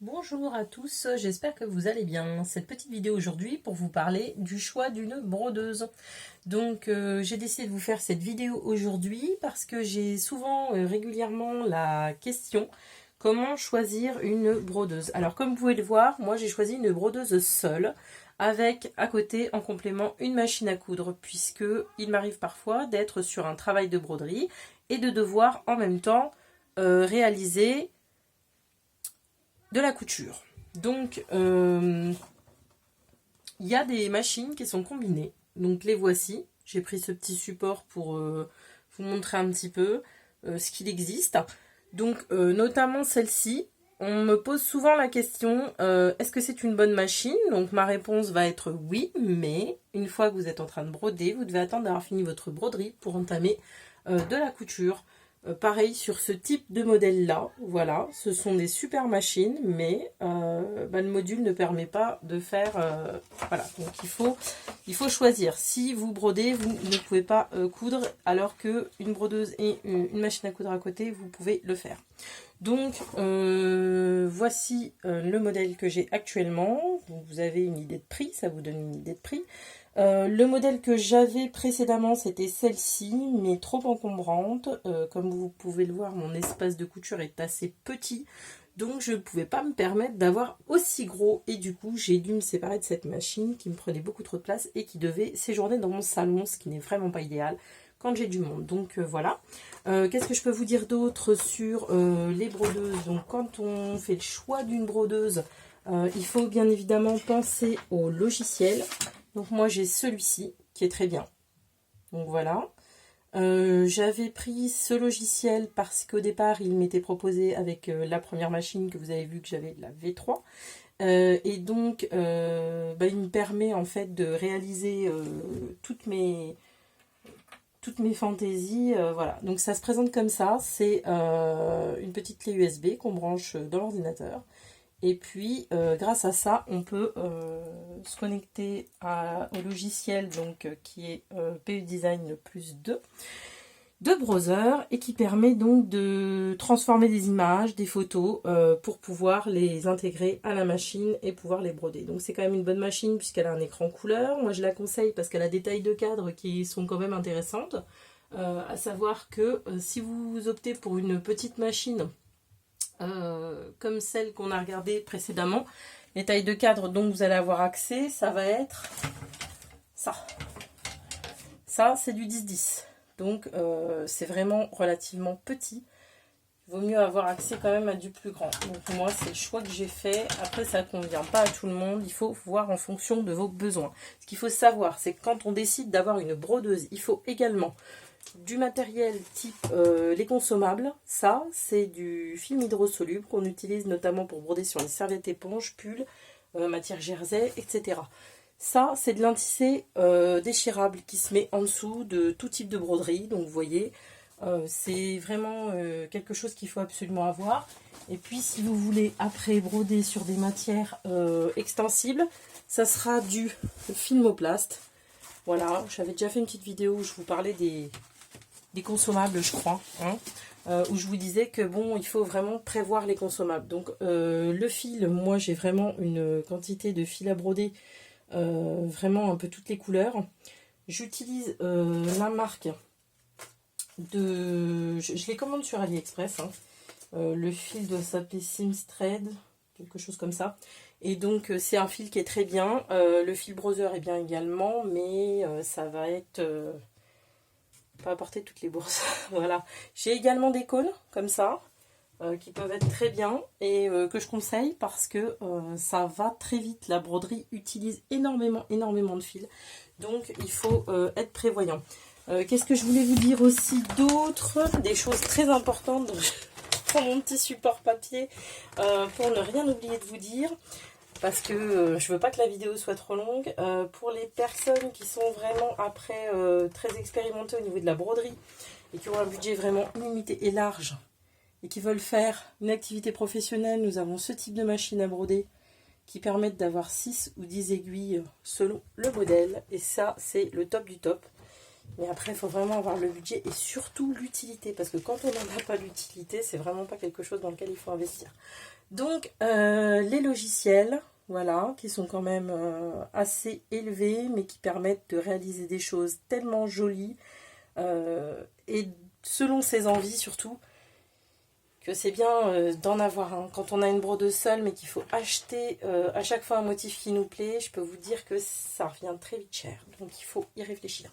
Bonjour à tous, j'espère que vous allez bien. Cette petite vidéo aujourd'hui pour vous parler du choix d'une brodeuse. Donc j'ai décidé de vous faire cette vidéo aujourd'hui parce que j'ai souvent régulièrement la question comment choisir une brodeuse. Alors comme vous pouvez le voir, moi j'ai choisi une brodeuse seule avec à côté en complément une machine à coudre puisque il m'arrive parfois d'être sur un travail de broderie et de devoir en même temps réaliser de la couture. Donc, il y a des machines qui sont combinées. Donc, les voici. J'ai pris ce petit support pour vous montrer un petit peu ce qu'il existe. Donc, notamment celle-ci. On me pose souvent la question, est-ce que c'est une bonne machine? Donc, ma réponse va être oui, mais une fois que vous êtes en train de broder, vous devez attendre d'avoir fini votre broderie pour entamer de la couture. Pareil sur ce type de modèle là, voilà, ce sont des super machines, mais le module ne permet pas de faire, voilà, donc il faut choisir. Si vous brodez, vous ne pouvez pas coudre, alors que une brodeuse et une machine à coudre à côté, vous pouvez le faire. Donc voici le modèle que j'ai actuellement. Donc, vous avez une idée de prix, ça vous donne une idée de prix. Le modèle que j'avais précédemment, c'était celle-ci, mais trop encombrante. Comme vous pouvez le voir, mon espace de couture est assez petit, donc je ne pouvais pas me permettre d'avoir aussi gros. Et du coup, j'ai dû me séparer de cette machine qui me prenait beaucoup trop de place et qui devait séjourner dans mon salon, ce qui n'est vraiment pas idéal quand j'ai du monde. Donc voilà. Qu'est-ce que je peux vous dire d'autre sur les brodeuses? Donc quand on fait le choix d'une brodeuse, il faut bien évidemment penser au logiciel. Donc moi j'ai celui-ci qui est très bien. Donc voilà. J'avais pris ce logiciel parce qu'au départ il m'était proposé avec la première machine que vous avez vu que j'avais, la V3. Et donc il me permet en fait de réaliser toutes mes fantaisies. Voilà. Donc ça se présente comme ça. C'est une petite clé USB qu'on branche dans l'ordinateur. Et puis, grâce à ça, on peut se connecter au logiciel donc, qui est PU Design plus 2 de browser et qui permet donc de transformer des images, des photos pour pouvoir les intégrer à la machine et pouvoir les broder. Donc c'est quand même une bonne machine puisqu'elle a un écran couleur. Moi je la conseille parce qu'elle a des tailles de cadre qui sont quand même intéressantes. À savoir que si vous optez pour une petite machine comme celle qu'on a regardée précédemment, les tailles de cadre dont vous allez avoir accès, ça va être ça. Ça, c'est du 10-10. Donc, c'est vraiment relativement petit. Il vaut mieux avoir accès quand même à du plus grand. Donc, moi, c'est le choix que j'ai fait. Après, ça ne convient pas à tout le monde. Il faut voir en fonction de vos besoins. Ce qu'il faut savoir, c'est que quand on décide d'avoir une brodeuse, il faut également du matériel type les consommables. Ça, c'est du film hydrosoluble qu'on utilise notamment pour broder sur les serviettes éponges, pulls, matière jersey, etc. Ça, c'est de l'intissé déchirable qui se met en dessous de tout type de broderie. Donc, vous voyez, c'est vraiment quelque chose qu'il faut absolument avoir. Et puis, si vous voulez après broder sur des matières extensibles, ça sera du filmoplast. Voilà, j'avais déjà fait une petite vidéo où je vous parlais des consommables, je crois, hein, où je vous disais que bon, il faut vraiment prévoir les consommables. Donc le fil, moi j'ai vraiment une quantité de fil à broder, vraiment un peu toutes les couleurs. J'utilise la marque de... Je les commande sur AliExpress, hein. Le fil doit s'appeler Sims Thread, quelque chose comme ça. Et donc c'est un fil qui est très bien. Le fil browser est bien également, mais ça va être... pas apporter toutes les bourses. Voilà. J'ai également des cônes comme ça qui peuvent être très bien et que je conseille parce que ça va très vite. La broderie utilise énormément de fils, donc il faut être prévoyant. Qu'est-ce que je voulais vous dire aussi d'autre? Des choses très importantes. Donc, je prends mon petit support papier pour ne rien oublier de vous dire. Parce que je veux pas que la vidéo soit trop longue. Pour les personnes qui sont vraiment après très expérimentées au niveau de la broderie et qui ont un budget vraiment limité et large et qui veulent faire une activité professionnelle, nous avons ce type de machine à broder qui permettent d'avoir 6 ou 10 aiguilles selon le modèle. Et ça, c'est le top du top. Mais après, il faut vraiment avoir le budget et surtout l'utilité. Parce que quand on n'en a pas l'utilité, c'est vraiment pas quelque chose dans lequel il faut investir. Donc, les logiciels, voilà, qui sont quand même assez élevés, mais qui permettent de réaliser des choses tellement jolies. Et selon ses envies surtout, que c'est bien d'en avoir un. Quand on a une brodeuse seule, mais qu'il faut acheter à chaque fois un motif qui nous plaît, je peux vous dire que ça revient très vite cher. Donc, il faut y réfléchir.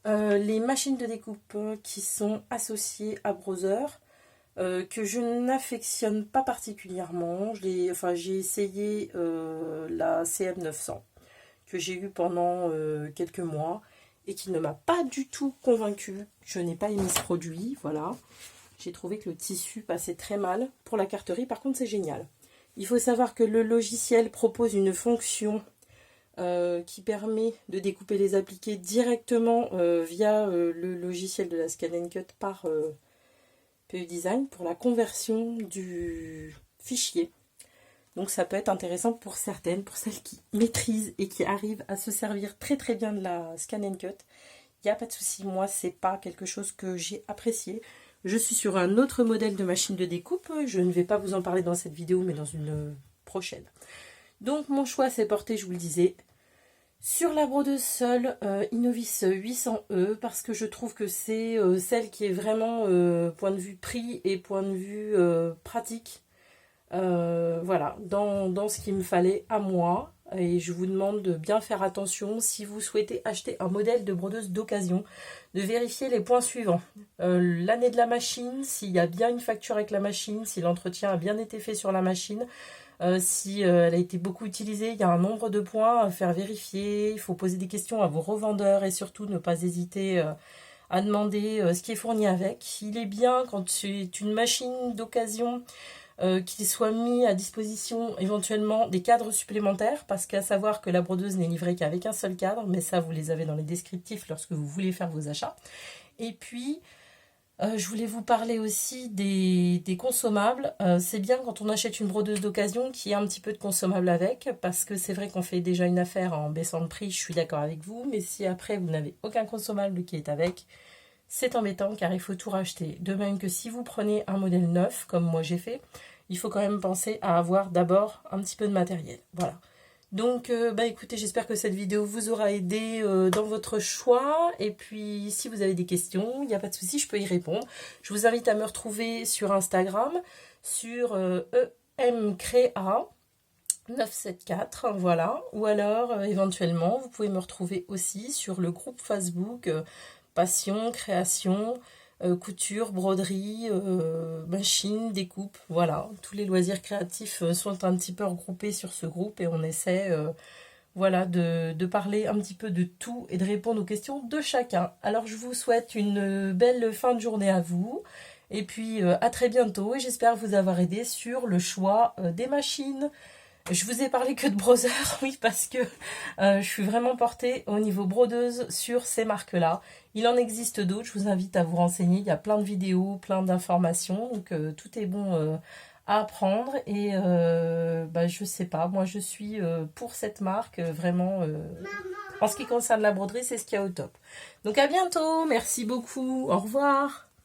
Les machines de découpe qui sont associées à Brother, que je n'affectionne pas particulièrement. J'ai essayé la CM900 que j'ai eue pendant quelques mois et qui ne m'a pas du tout convaincue. Je n'ai pas aimé ce produit, voilà. J'ai trouvé que le tissu passait très mal. Pour la carterie, par contre, c'est génial. Il faut savoir que le logiciel propose une fonction qui permet de découper les appliqués directement via le logiciel de la Scan & Cut par PE Design pour la conversion du fichier. Donc ça peut être intéressant pour certaines, pour celles qui maîtrisent et qui arrivent à se servir très très bien de la Scan & Cut. Il n'y a pas de souci, moi c'est pas quelque chose que j'ai apprécié. Je suis sur un autre modèle de machine de découpe, je ne vais pas vous en parler dans cette vidéo mais dans une prochaine. Donc mon choix s'est porté, je vous le disais, sur la brodeuse seule Innovis 800E parce que je trouve que c'est celle qui est vraiment point de vue prix et point de vue pratique. Voilà, dans ce qu'il me fallait à moi. Et je vous demande de bien faire attention si vous souhaitez acheter un modèle de brodeuse d'occasion, de vérifier les points suivants. L'année de la machine, s'il y a bien une facture avec la machine, si l'entretien a bien été fait sur la machine. Si elle a été beaucoup utilisée, il y a un nombre de points à faire vérifier. Il faut poser des questions à vos revendeurs et surtout ne pas hésiter à demander ce qui est fourni avec. Il est bien quand c'est une machine d'occasion qu'il soit mis à disposition éventuellement des cadres supplémentaires parce qu'à savoir que la brodeuse n'est livrée qu'avec un seul cadre, mais ça vous les avez dans les descriptifs lorsque vous voulez faire vos achats. Et puis je voulais vous parler aussi des consommables. C'est bien quand on achète une brodeuse d'occasion qu'il y ait un petit peu de consommables avec, parce que c'est vrai qu'on fait déjà une affaire en baissant le prix, je suis d'accord avec vous, mais si après vous n'avez aucun consommable qui est avec, c'est embêtant car il faut tout racheter. De même que si vous prenez un modèle neuf, comme moi j'ai fait, il faut quand même penser à avoir d'abord un petit peu de matériel. Voilà. Donc, écoutez, j'espère que cette vidéo vous aura aidé dans votre choix. Et puis, si vous avez des questions, il n'y a pas de souci, je peux y répondre. Je vous invite à me retrouver sur Instagram, sur emcrea974, voilà. Ou alors, éventuellement, vous pouvez me retrouver aussi sur le groupe Facebook Passion, Création, couture, broderie, machine, découpe, voilà. Tous les loisirs créatifs sont un petit peu regroupés sur ce groupe et on essaie voilà, de parler un petit peu de tout et de répondre aux questions de chacun. Alors je vous souhaite une belle fin de journée à vous et puis à très bientôt et j'espère vous avoir aidé sur le choix des machines. Je vous ai parlé que de Brother, oui, parce que je suis vraiment portée au niveau brodeuse sur ces marques-là. Il en existe d'autres, je vous invite à vous renseigner. Il y a plein de vidéos, plein d'informations, donc tout est bon à apprendre. Et je sais pas, moi je suis pour cette marque, vraiment, en ce qui concerne la broderie, c'est ce qu'il y a au top. Donc à bientôt, merci beaucoup, au revoir.